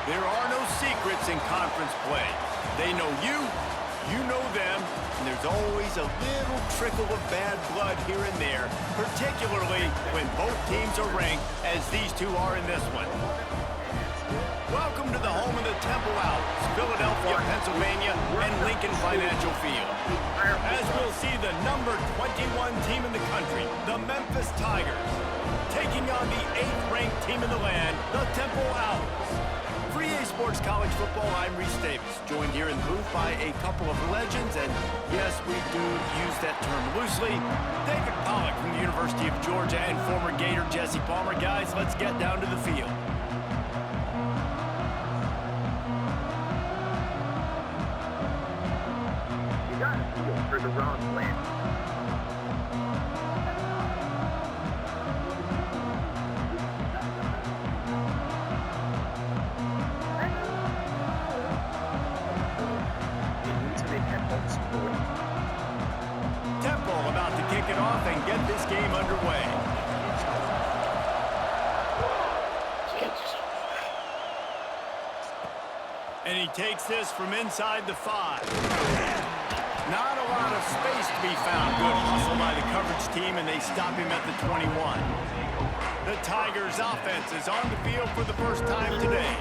There are no secrets in conference play. They know you, you know them, and there's always a little trickle of bad blood here and there, particularly when both teams are ranked as these two are in this one. Welcome to the home of the Temple Owls, Philadelphia, Pennsylvania, and Lincoln Financial Field. As we'll see the number 21 team in the country, the Memphis Tigers, taking on the 8th-ranked team in the land, the Temple Owls. For EA Sports College Football, I'm Reese Davis, joined here in the booth by a couple of legends, and yes, we do use that term loosely. David Pollack from the University of Georgia and former Gator Jesse Palmer. Guys, let's get down to the field. You got a feel for the wrong plan. Temple about to kick it off and get this game underway. And he takes this from inside the 5. Not a lot of space to be found. Good hustle by the coverage team, and they stop him at the 21. The Tigers' offense is on the field for the first time today.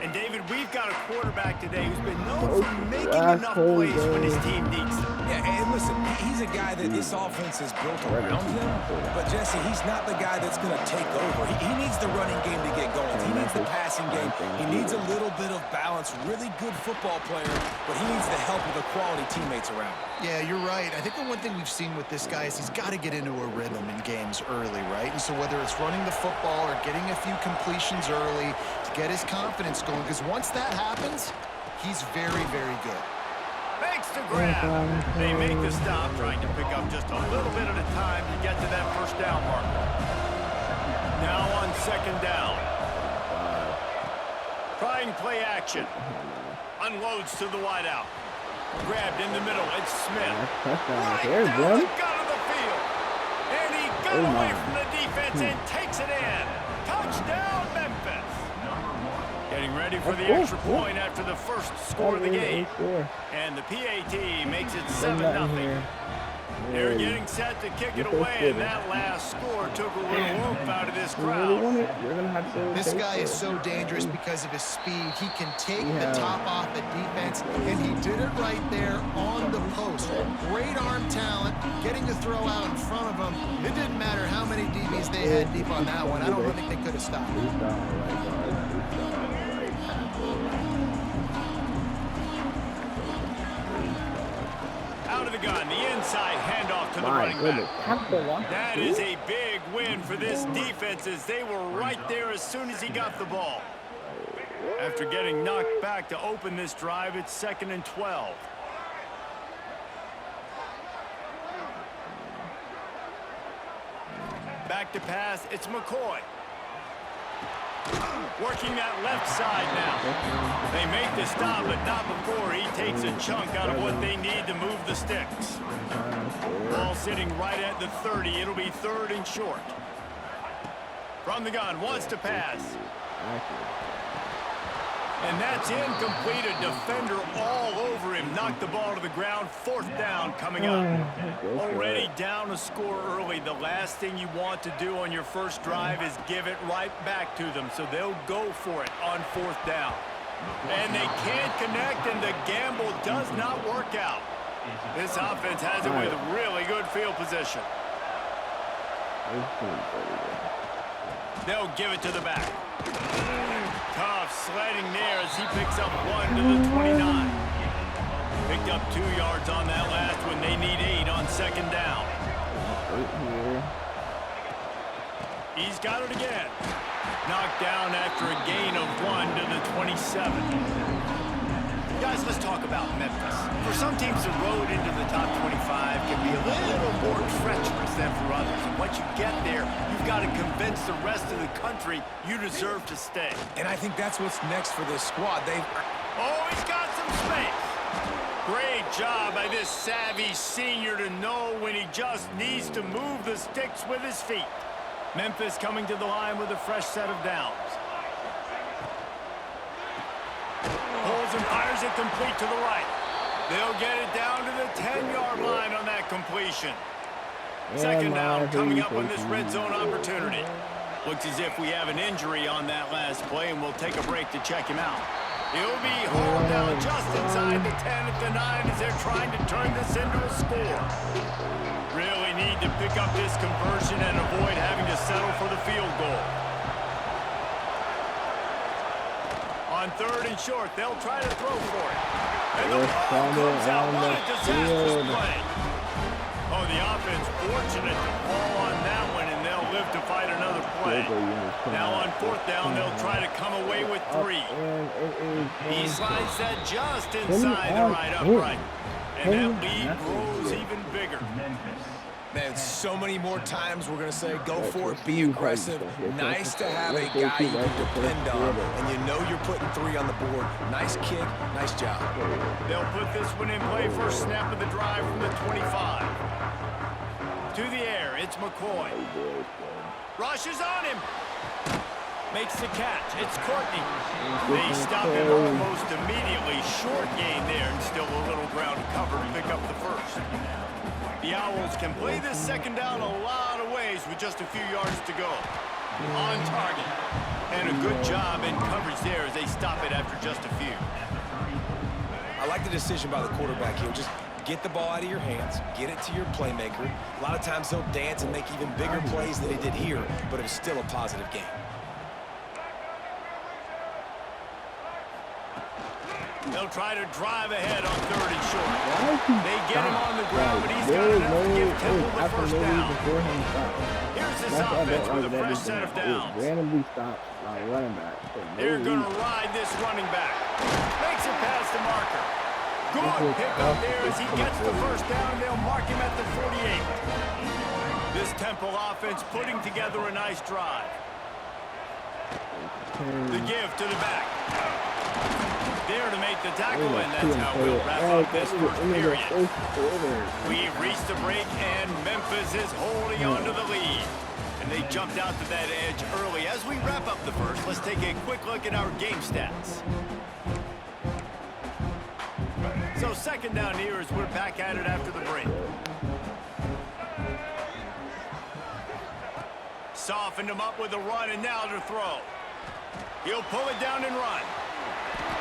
And, David, we've got a quarterback today who's been known for making enough plays when his team needs them. Yeah, and listen, he's a guy that this offense is built around him. But, Jesse, he's not the guy that's going to take over. He needs the running game to get going. He needs the passing game. He needs a little bit of balance. Really good football player, but he needs the help of the quality teammates around him. Yeah, you're right. I think the one thing we've seen with this guy is he's got to get into a rhythm in games early, right? And so whether it's running the football or getting a few completions early to get his confidence going, because once that happens, he's very, very good. Thanks to grab. They make the stop, trying to pick up just a little bit at a time to get to that first down marker. Now on second down. Trying play action. Unloads to the wideout. Grabbed in the middle. It's Smith. Right down the gut of the field. And he got away from the defense and takes it in. Touchdown, Memphis. Getting ready for the extra point after the first score of the game. And the PAT makes it 7-0. They're getting set to kick it away, and that last score took a little oomph out of this crowd. This guy is so dangerous because of his speed. He can take the top off the defense, and he did it right there on the post. Great arm talent, getting the throw out in front of him. It didn't matter how many DBs they had deep on that one. I don't think they could have stopped. Out of the gun, the inside handoff to the running back. That is a big win for this defense as they were right there as soon as he got the ball. After getting knocked back to open this drive, it's 2nd and 12. Back to pass, it's McCoy. Working that left side now. They make the stop, but not before he takes a chunk out of what they need to move the sticks. Ball sitting right at the 30. It'll be 3rd and short. From the gun, wants to pass. And that's incomplete. A defender all over him. Knocked the ball to the ground. 4th down coming up. Already down a score early. The last thing you want to do on your first drive is give it right back to them. So they'll go for it on 4th down. And they can't connect, and the gamble does not work out. This offense has it with really good field position. They'll give it to the back. Tough sledding there as he picks up 1 to the 29. Picked up 2 yards on that last one. They need 8 on 2nd down. He's got it again. Knocked down after a gain of 1 to the 27. Guys, let's talk about Memphis. For some teams, the road into the top 25 can be a little more treacherous than for others. And once you get there, you've got to convince the rest of the country you deserve to stay. And I think that's what's next for this squad. Oh, he's got some space. Great job by this savvy senior to know when he just needs to move the sticks with his feet. Memphis coming to the line with a fresh set of downs. and fires it complete to the right. They'll get it down to the 10-yard line on that completion. Second down coming up on this red zone opportunity. Looks as if we have an injury on that last play, and we'll take a break to check him out. He'll be hauled down just inside the 10 at the 9 as they're trying to turn this into a score. Really need to pick up this conversion and avoid having to settle for the field goal. On 3rd and short, they'll try to throw for it. And the ball comes out. What a disastrous play. Oh, the offense fortunate to fall on that one, and they'll live to fight another play. Now on 4th down, they'll try to come away with 3. He slides that just inside the right upright. And that lead grows even bigger. Man, so many more times we're going to say, go for it, be aggressive. Nice to have a guy you can depend on, and you know you're putting 3 on the board. Nice kick, nice job. They'll put this one in play first snap of the drive from the 25. To the air, it's McCoy. Rushes on him. Makes the catch. It's Courtney. They stop him almost immediately. Short gain there, and still a little ground to cover to pick up the first. The Owls can play this second down a lot of ways with just a few yards to go. On target. And a good job in coverage there as they stop it after just a few. I like the decision by the quarterback here. Just get the ball out of your hands, get it to your playmaker. A lot of times he'll dance and make even bigger plays than he did here, but it was still a positive game. They'll try to drive ahead on 3rd and short. They get him on the ground, but he's got enough to give Temple the first down. Here's this offense with a fresh set of downs. Randomly stops running back. They're going to ride this running back. Makes it past the marker. Good pick up there as he gets the first down. They'll mark him at the 48. This Temple offense putting together a nice drive. The give to the back. There to make the tackle, and that's how we'll wrap up this first period. We've reached the break, and Memphis is holding on to the lead. And they jumped out to that edge early. As we wrap up the first, let's take a quick look at our game stats. So second down here as we're back at it after the break. Softened him up with a run, and now to throw. He'll pull it down and run.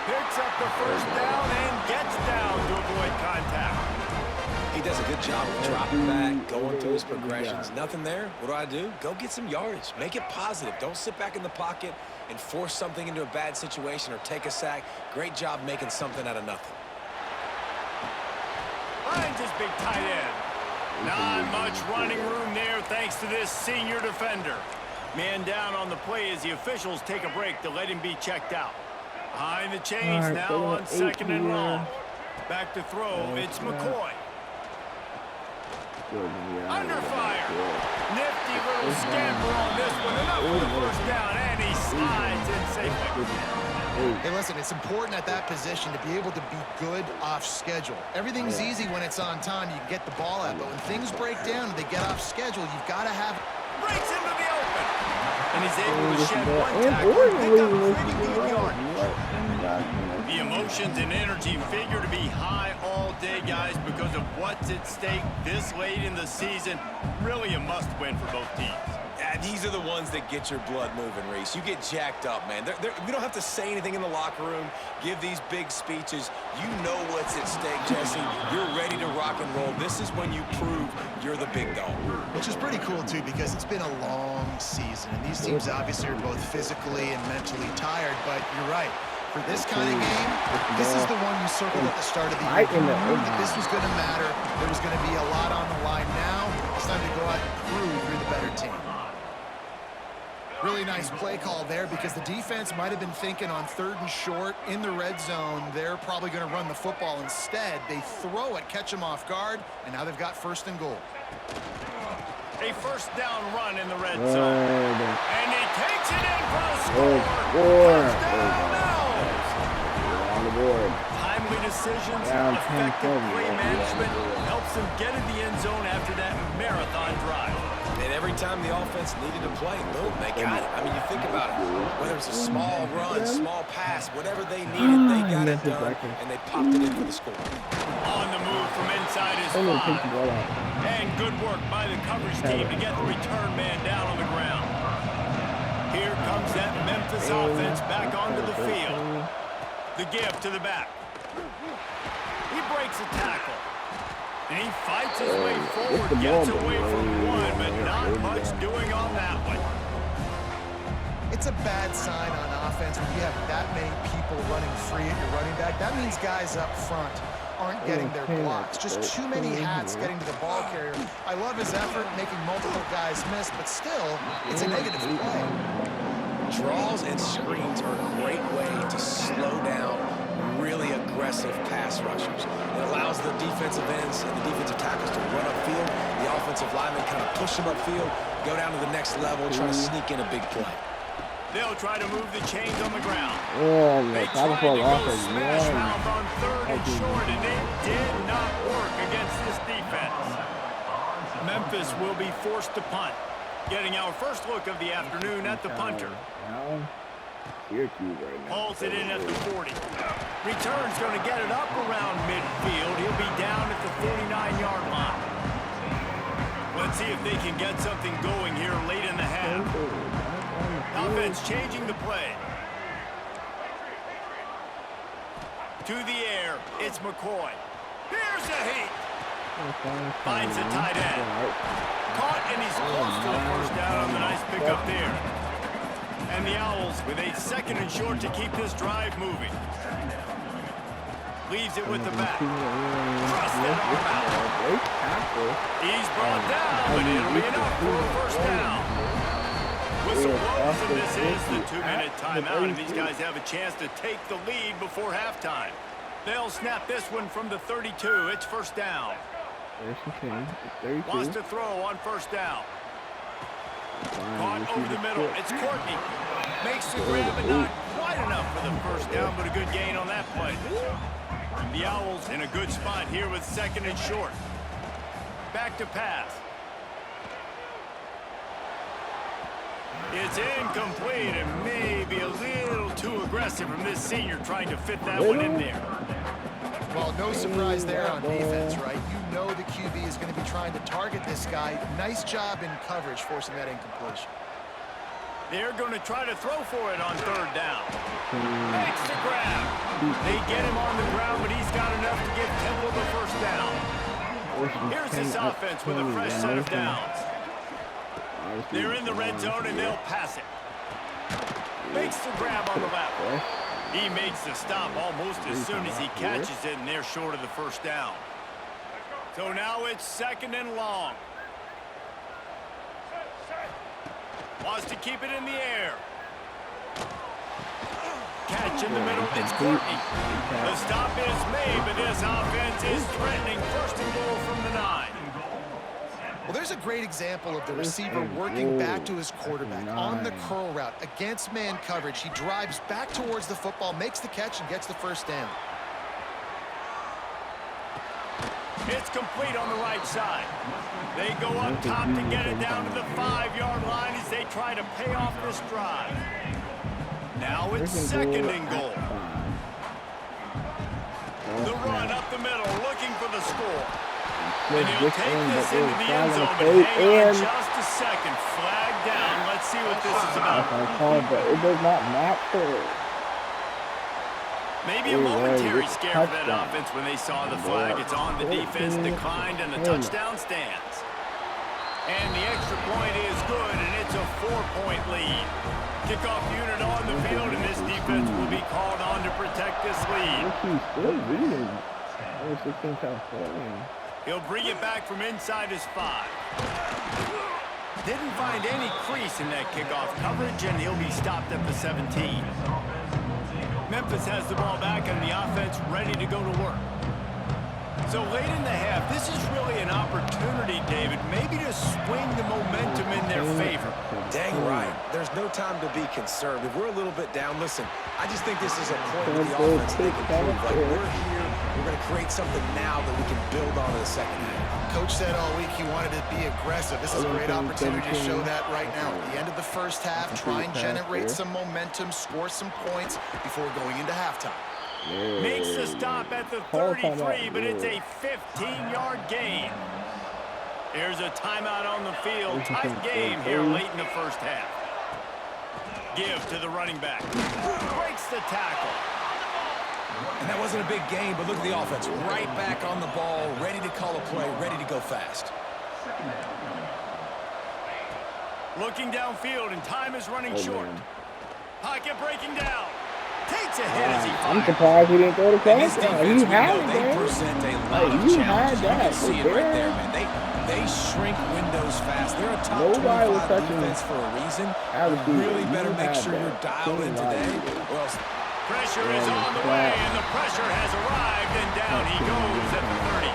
Picks up the first down and gets down to avoid contact. He does a good job of dropping back, going through his progressions. Nothing there. What do? Go get some yardage. Make it positive. Don't sit back in the pocket and force something into a bad situation or take a sack. Great job making something out of nothing. Finds his big tight end. Not much running room there thanks to this senior defender. Man down on the play as the officials take a break to let him be checked out. Behind the chains now on 2nd and long. Back to throw, it's McCoy. Under fire. Nifty little scamper on this one. Enough for the first down, and he slides in safely. Hey, listen, it's important at that position to be able to be good off schedule. Everything's easy when it's on time. You can get the ball out, but when things break down and they get off schedule, you've got to have... Breaks into the open. And he's able to shed one tackle and pick up pretty good yardage. The emotions and energy figure to be high all day, guys, because of what's at stake this late in the season. Really a must-win for both teams. Yeah, these are the ones that get your blood moving, Reese. You get jacked up, man. We don't have to say anything in the locker room, give these big speeches. You know what's at stake, Jesse. You're ready to rock and roll. This is when you prove you're the big dog. Which is pretty cool, too, because it's been a long season. And these teams obviously are both physically and mentally tired, but you're right. For this kind of game, this is the one you circled at the start of the year. You knew that this was going to matter. There was going to be a lot on the line. Now it's time to go out and prove you're the better team. Really nice play call there because the defense might have been thinking on 3rd and short in the red zone. They're probably going to run the football instead. They throw it, catch them off guard, and now they've got 1st and goal. A first down run in the red zone. And he takes it in for a score. First down now. On the board. Timely decisions, effective play management helps them get in the end zone after that marathon drive. And every time the offense needed to play, boom, they got it. I mean, you think about it. Whether it's a small run, small pass, whatever they needed, they got it done, and they popped it in for the score. On the move from inside his 5. And good work by the coverage team to get the return man down on the ground. Here comes that Memphis offense back onto the field. The give to the back. He breaks a tackle. And he fights his way forward, gets away from one, but not much doing on that one. It's a bad sign on offense when you have that many people running free at your running back. That means guys up front aren't getting their blocks. Just too many hats getting to the ball carrier. I love his effort making multiple guys miss, but still, it's a negative play. Draws and screens are a great way to slow down really aggressive pass rushers. It allows the defensive ends and the defensive tackles to run upfield. The offensive linemen kind of push them upfield, go down to the next level, try to sneak in a big play. They'll try to move the chains on the ground. Oh, They tried to go smash mouth on 3rd and short, and it did not work against this defense. Memphis will be forced to punt, getting our first look of the afternoon at the punter. Hauls it in at the 40. Return's going to get it up around midfield. He'll be down at the 49-yard line. Let's see if they can get something going here late in the half. Offense changing the play. To the air, it's McCoy. Here's a heat. Finds a tight end. Caught, and he's close to the first down on the nice pickup there. And the Owls with a 2nd and short to keep this drive moving. Leaves it with the back. Thrust that arm out. He's brought down, but it'll be enough for a first down. Whistle blows, and this is the 2-minute timeout, and these guys have a chance to take the lead before halftime. They'll snap this one from the 32. It's first down. Wants to throw on first down. Caught over the middle. It's Courtney. Makes the grab, and not quite enough for the first down, but a good gain on that play. The Owls in a good spot here with 2nd and short. Back to pass. It's incomplete and maybe a little too aggressive from this senior trying to fit that one in there. Well, no surprise there on defense, right? You know the QB is going to be trying to target this guy. Nice job in coverage, forcing that incompletion. They're going to try to throw for it on 3rd down. Makes the grab. They get him on the ground, but he's got enough to give Temple the first down. Here's this offense with a fresh set of downs. They're in the red zone, and they'll pass it. Makes the grab on the left. He makes the stop almost as soon as he catches it, and they're short of the first down. So now it's 2nd and long. Wants to keep it in the air. Catch in the middle, it's Courtney. The stop is made, but this offense is threatening 1st and goal from the 9. Well, there's a great example of the receiver working back to his quarterback on the curl route against man coverage. He drives back towards the football, makes the catch, and gets the first down. It's complete on the right side. They go up top to get it down to the 5-yard line as they try to pay off this drive. Now it's 2nd and goal. The run up the middle, looking for the score. And he'll take this into the end zone, but hang on just a second. Flag down. Let's see what this is about. But it does not matter. Maybe a momentary scare for that offense when they saw the flag. It's on, the defense declined, and the touchdown stands. And the extra point is good, and it's a 4-point lead. Kickoff unit on the field, and this defense will be called on to protect this lead. He'll bring it back from inside his 5. Didn't find any crease in that kickoff coverage, and he'll be stopped at the 17. Memphis has the ball back, and the offense ready to go to work. So late in the half, this is really an opportunity, David, maybe to swing the momentum in their favor. Dang right. There's no time to be concerned. If we're a little bit down, listen, I just think this is a point where the offense they can prove, like, we're here, We're going to create something now that we can build on in the second half. Coach said all week he wanted to be aggressive. This is a great opportunity to show that right now. At the end of the first half, try and generate some momentum, score some points before going into halftime. Makes the stop at the 33, but it's a 15-yard gain. Here's a timeout on the field. Tight game here late in the first half. Give to the running back. Breaks the tackle. And that wasn't a big game, but look at the offense. Right back on the ball, ready to call a play, ready to go fast. Looking downfield, and time is running short. Pocket breaking down. Takes a hit as he fires. I'm surprised he didn't throw the pass. He had it, they man. present a lot of You challenges. had You can that. see it right there, man. They shrink windows fast. They're a top Nobody was 25 touching defense for a reason. Altitude. You really better You make had sure you're that. dialed in today, or else Pressure is on the way, and the pressure has arrived, and down he goes at the 30.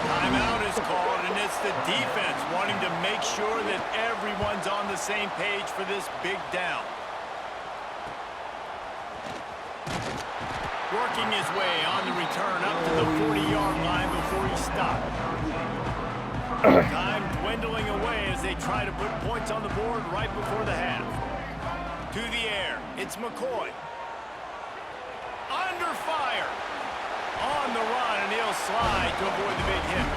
Timeout is called, and it's the defense wanting to make sure that everyone's on the same page for this big down. Working his way on the return up to the 40-yard line before he stopped. Time dwindling away as they try to put points on the board right before the half. To the air, it's McCoy. Under fire. On the run, and he'll slide to avoid the big hit.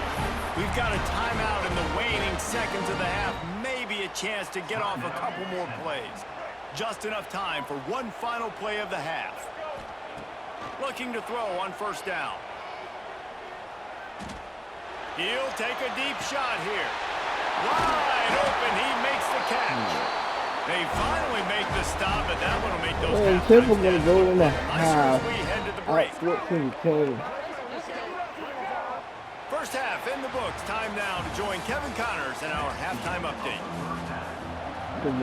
We've got a timeout in the waning seconds of the half. Maybe a chance to get off a couple more plays. Just enough time for one final play of the half. Looking to throw on first down. He'll take a deep shot here. Wide open, he makes the catch. They finally make the stop, but that one will make those half Temple times gonna down. go in the As half. we head to the break. Out 14-10. First half in the books. Time now to join Kevin Connors in our halftime update.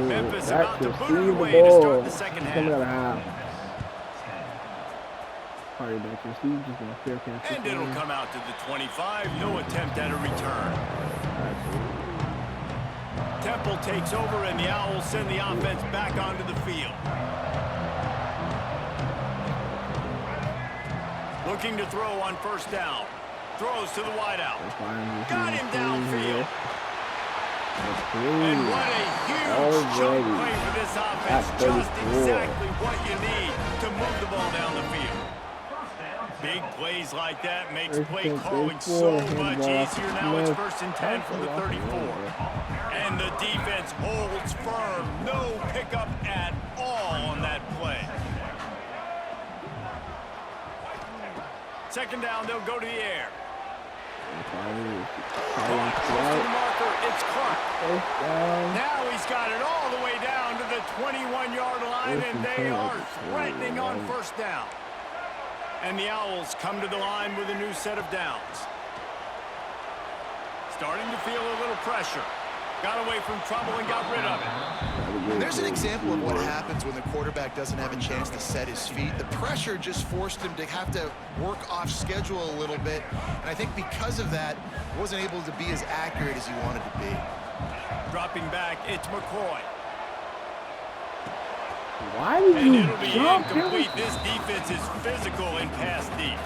Memphis about to boot it away to start the second half. Coming out of half. Sorry, back to Steve, just gonna fair catch. And it'll come out to the 25. No attempt at a return. Temple takes over, and the Owls send the offense back onto the field. Looking to throw on first down. Throws to the wideout. Got him downfield. And what a huge jump play for this offense. Just exactly what you need to move the ball down the field. Big plays like that makes play calling so much easier. Now it's 1st and 10 from the 34. And the defense holds firm. No pickup at all on that play. Second down, they'll go to the air. Clock goes to the marker. It's Clark. Now he's got it all the way down to the 21-yard line, and they are threatening on first down. And the Owls come to the line with a new set of downs. Starting to feel a little pressure. Got away from trouble and got rid of it. There's an example of what happens when the quarterback doesn't have a chance to set his feet. The pressure just forced him to have to work off schedule a little bit. And I think because of that, wasn't able to be as accurate as he wanted to be. Dropping back, it's McCoy. Why did And you it'll be jump? incomplete. This defense is physical and pass deep.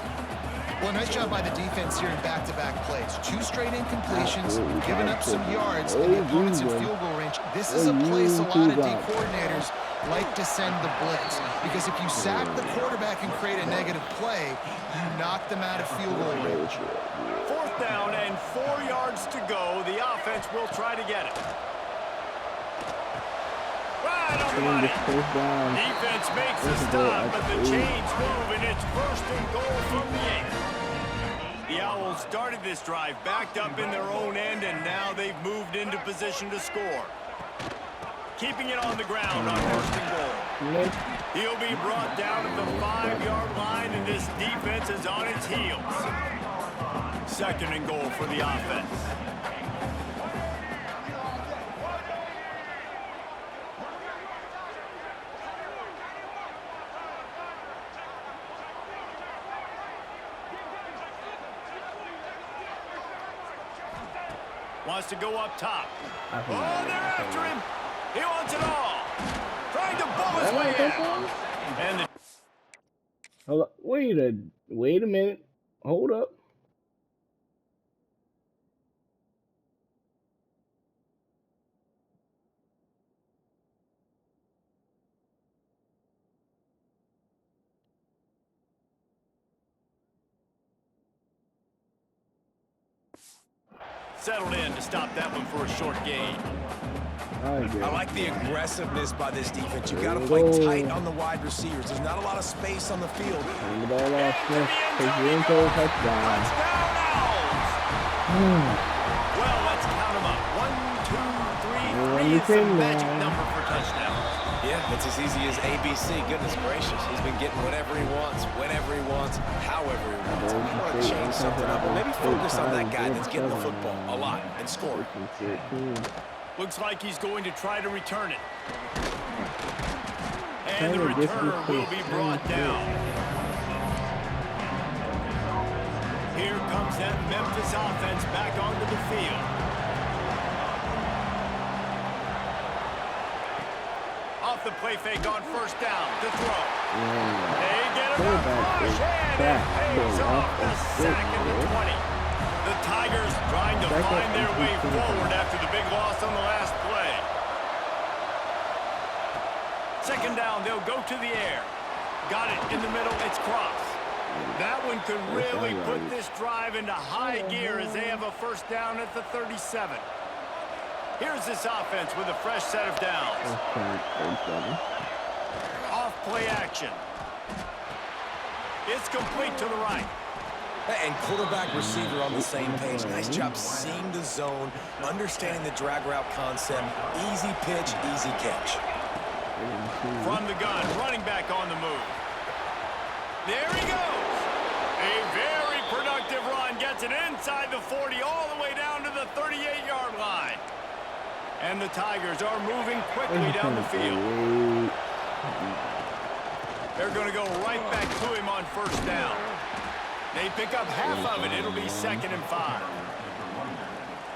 Well, nice job by the defense here in back-to-back plays. 2 straight incompletions, giving up some yards, and the opponent's in field goal range. This is a place a lot of D coordinators like to send the blitz, because if you sack the quarterback and create a negative play, you knock them out of field goal range. 4th down and 4 yards to go. The offense will try to get it. Right on the money. Defense makes a stop, but the chains move, and it's 1st and goal from the 8. The Owls started this drive backed up in their own end, and now they've moved into position to score. Keeping it on the ground on 1st and goal. He'll be brought down at the 5-yard line, and this defense is on its heels. 2nd and goal for the offense. Wants to go up top. Oh, they're after him. He wants it all. Trying to bow his way out. And the Wait a minute. Hold up. Settled in to stop that one for a short gain. I like the aggressiveness by this defense. You got to play tight on the wide receivers. There's not a lot of space on the field. Turn the ball off, Smith. Take your info, touchdown. Well, let's count them up. 1, 2, 3, 3 is the magic number for touchdowns. Yeah, it's as easy as ABC. Goodness gracious. He's been getting whatever he wants, whenever he wants, however he wants. I want to change something up, but maybe focus on that guy that's getting the football a lot and scoring. Looks like he's going to try to return it. And the returner will be brought down. Here comes that Memphis offense back onto the field. Off the play fake on first down to throw. They get him a rush, and it pays off the sack at the 20. The Tigers trying to find their way forward after the big loss on the last play. Second down, they'll go to the air. Got it in the middle, it's cross. That one could really put this drive into high gear as they have a first down at the 37. Here's this offense with a fresh set of downs. Off play action. It's complete to the right. And quarterback receiver on the same page. Nice job seeing the zone, understanding the drag route concept. Easy pitch, easy catch. From the gun, running back on the move. There he goes. A very productive run. Gets it inside the 40 all the way down to the 38-yard line. And the Tigers are moving quickly down the field. They're going to go right back to him on first down. They pick up half of it. It'll be 2nd and 5.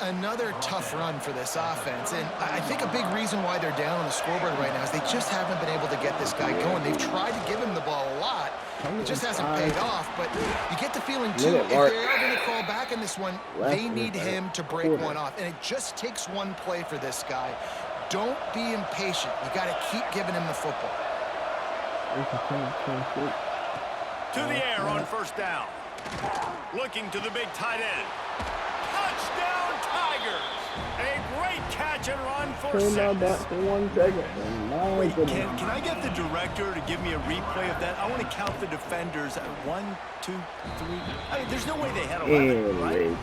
Another tough run for this offense, and I think a big reason why they're down on the scoreboard right now is they just haven't been able to get this guy going. They've tried to give him the ball a lot. It just hasn't paid off, but you get the feeling, too, if they are going to crawl back in this one, they need him to break one off, and it just takes one play for this guy. Don't be impatient. You got to keep giving him the football. To the air on first down. Looking to the big tight end. Touchdown, Tigers! A great catch and run for 6. For 1 second. Wait, can I get the director to give me a replay of that? I want to count the defenders. 1, 2, 3. I mean, there's no way they had 11, right?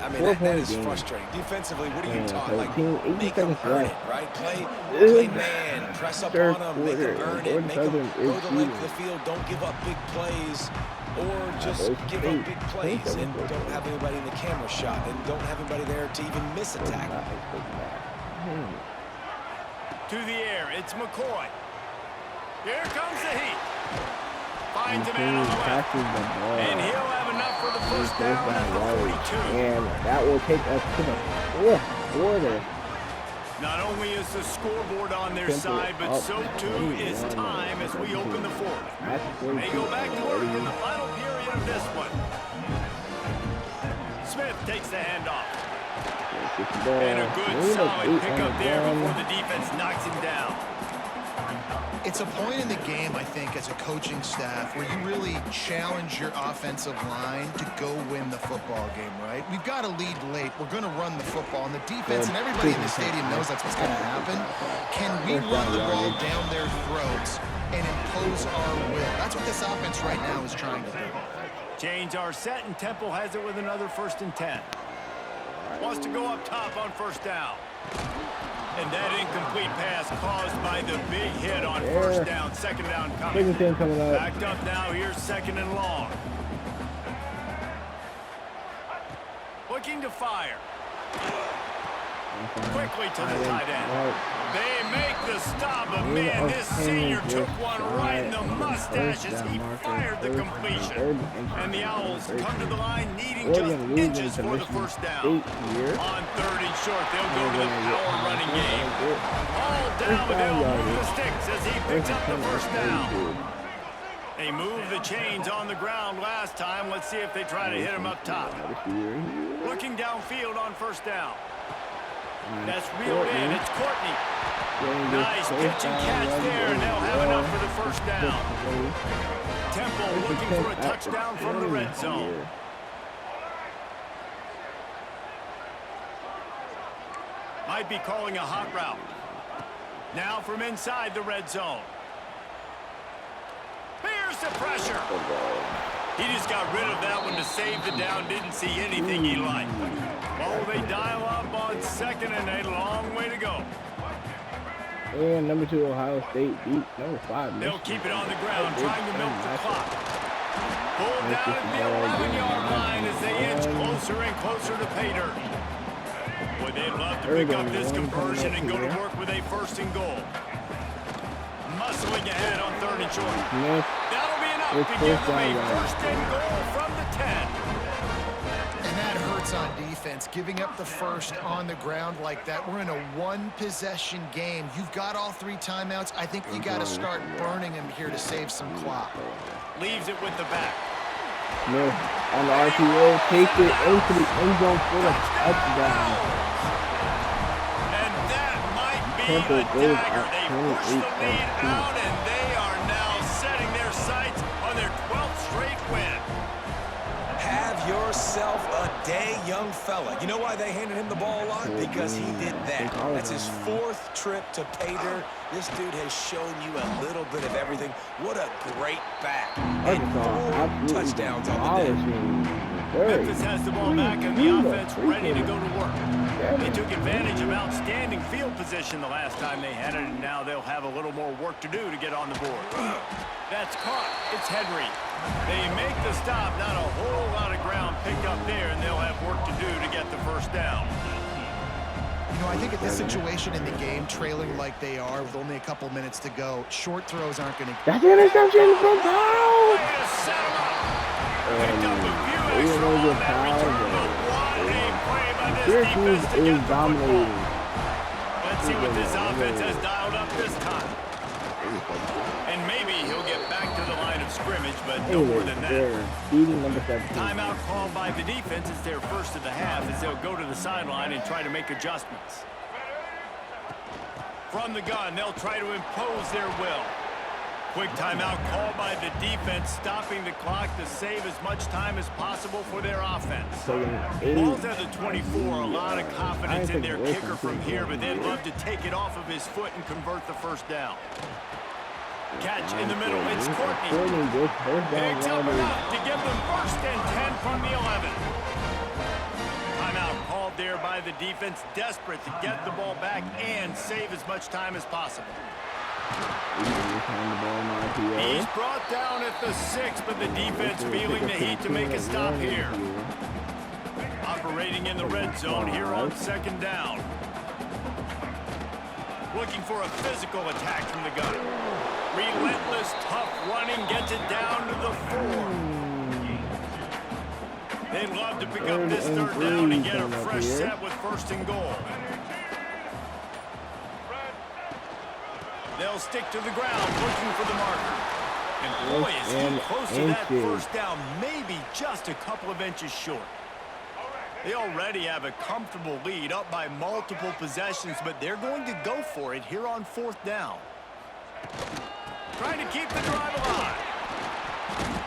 I mean, that is frustrating. Defensively, what are you talking? Like, make them earn it, right? Play man, press up on them, make them earn it, make them go the length of the field, don't give up big plays, or just give up big plays and don't have anybody in the camera shot and don't have anybody there to even miss a tackle. To the air, it's McCoy. Here comes the heat. Finds a man on the left. And he'll have enough for the first down at the 42. And that will take us to the 4th quarter. Not only is the scoreboard on their side, but so too is time as we open the 4th. They go back to work in the final period of this one. Smith takes the handoff. And a good solid pickup there before the defense knocks him down. It's a point in the game, I think, as a coaching staff where you really challenge your offensive line to go win the football game, right? We've got to lead late. We're going to run the football. And the defense and everybody in the stadium knows that's what's going to happen. Can we run the ball down their throats and impose our will? That's what this offense right now is trying to do. Chains are set, and Temple has it with another 1st and 10. Wants to go up top on first down. And that incomplete pass caused by the big hit on first down, 2nd down coming. Backed up now, here's 2nd and long. Looking to fire. Quickly to the tight end. They make the stop, but man, this senior took one right in the mustache as he fired the completion. And the Owls come to the line needing just inches for the first down. On 3rd and short, they'll go to the power running game. All down, but they'll move the sticks as he picks up the first down. They moved the chains on the ground last time. Let's see if they try to hit him up top. Looking downfield on first down. That's reeled in. It's Courtney. Nice pitch and catch there, and they'll have enough for the first down. Temple looking for a touchdown from the red zone. Might be calling a hot route. Now from inside the red zone. Here's the pressure. He just got rid of that one to save the down. Didn't see anything he liked. Oh, they dial up on second and a long way to go. And number 2, Ohio State beat number 5. They'll keep it on the ground, trying to milk the clock. Pulled down at the 11-yard line as they inch closer and closer to pay dirt. Boy, they'd love to pick up this conversion and go to work with a 1st and goal. Muscling ahead on 3rd and short. That'll be enough to give them a 1st and goal from the 10. And that hurts on defense, giving up the 1st on the ground like that. We're in a 1-possession game. You've got all 3 timeouts. I think you got to start burning them here to save some clock. Leaves it with the back. Smith on the RPO, takes it into the end zone for a touchdown. And that might be Temple a goes dagger. up They push the lead 28-13. out, and they are now setting their sights on their 12th straight win. Have yourself a day, young fella. You know why they handed him the ball a lot? Because he did that. That's his 4th trip to pay dirt. This dude has shown you a little bit of everything. What a great back. And 4 touchdowns on the day. Memphis has the ball back and the offense ready to go to work. They took advantage of outstanding field position the last time they had it, and now they'll have a little more work to do to get on the board. That's caught. It's Henry. They make the stop. Not a whole lot of ground picked up there, and they'll have work to do to get the 1st down. You know, I think at this situation in the game, trailing like they are with only a couple minutes to go, short throws aren't going to... That's an interception from Powell! Way to set him up. Picked up a few extra on that return, but what a play by this defense to get the football. Let's see what this offense has dialed up this time. And maybe he'll get back to the line of scrimmage, but no more than that. Beating number 17. Timeout called by the defense. It's their 1st of the half as they'll go to the sideline and try to make adjustments. From the gun, they'll try to impose their will. Quick timeout called by the defense, stopping the clock to save as much time as possible for their offense. Ball's at the 24. A lot of confidence in their kicker from here, but they'd love to take it off of his foot and convert the 1st down. Catch in the middle. It's Courtney. Picks up enough to give them 1st and 10 from the 11. Timeout called there by the defense, desperate to get the ball back and save as much time as possible. He's brought down at the 6, but the defense feeling the heat to make a stop here. Operating in the red zone here on 2nd down. Looking for a physical attack from the gun. Relentless, tough running, gets it down to the 4. They'd love to pick up this 3rd down and get a fresh set with 1st and goal. They'll stick to the ground, looking for the marker. And boy, is he close to that 1st down, maybe just a couple of inches short. They already have a comfortable lead, up by multiple possessions, but they're going to go for it here on 4th down. Trying to keep the drive alive.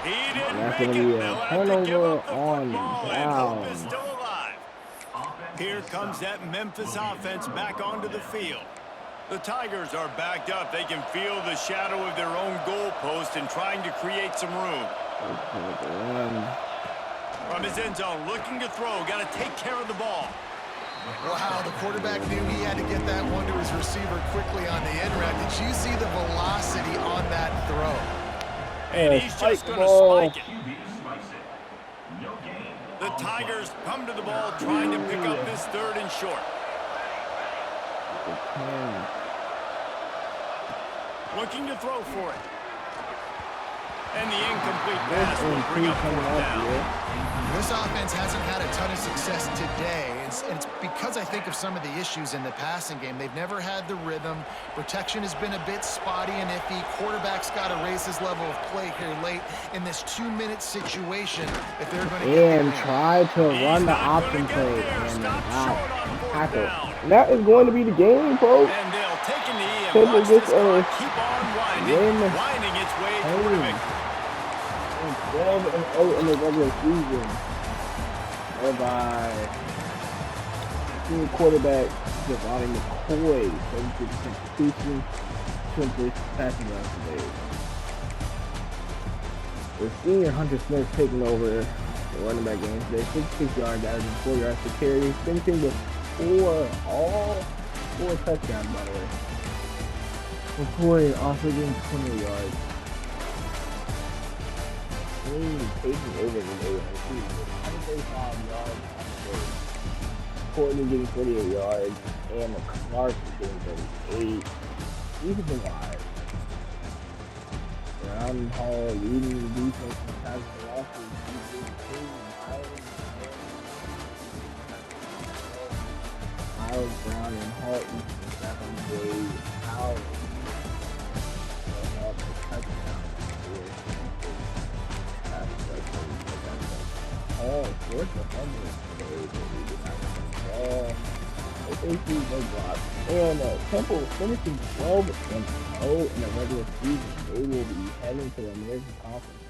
He didn't make it. They'll have to give up the football, and hope is still alive. Here comes that Memphis offense back onto the field. The Tigers are backed up. They can feel the shadow of their own goalpost and trying to create some room. From his end zone, looking to throw. Got to take care of the ball. Wow, the quarterback knew he had to get that one to his receiver quickly on the end route. Did you see the velocity on that throw? And he's just going to spike it. The Tigers come to the ball, trying to pick up this 3rd and short. Looking to throw for it. And the incomplete pass will bring up fourth down. This offense hasn't had a ton of success today, and it's because I think of some of the issues in the passing game. They've never had the rhythm. Protection has been a bit spotty and iffy. Quarterback's got to raise his level of play here late in this 2-minute situation if they're going to get And try to run the option play, and not tackle. That is going to be the game, folks. And they'll take a knee and Simple watch this as clock keep on winding its way toward a victory. 12-0 in the regular season, led by senior quarterback Devontae McCoy, 72% completion, 2 passing yards today. The senior Hunter Smith taking over the running back game today, 66 yards, averaging 4 yards per carry, finishing with 4 touchdowns, by the way. McCoy also getting 20 yards. Taking over the day on the season with 135 yards on the day. Courtney getting 48 yards, and McClark getting 38. These have been wide. Brown Hall leading the defense in tackles for losses. Miles, Brown, and Hall each been back on the day. Howard up the touchdown. Hall fourth and fumble today, but we did not win the ball. OKC no block. And Temple finishing 12-0 in the regular season. They will be heading to the American Conference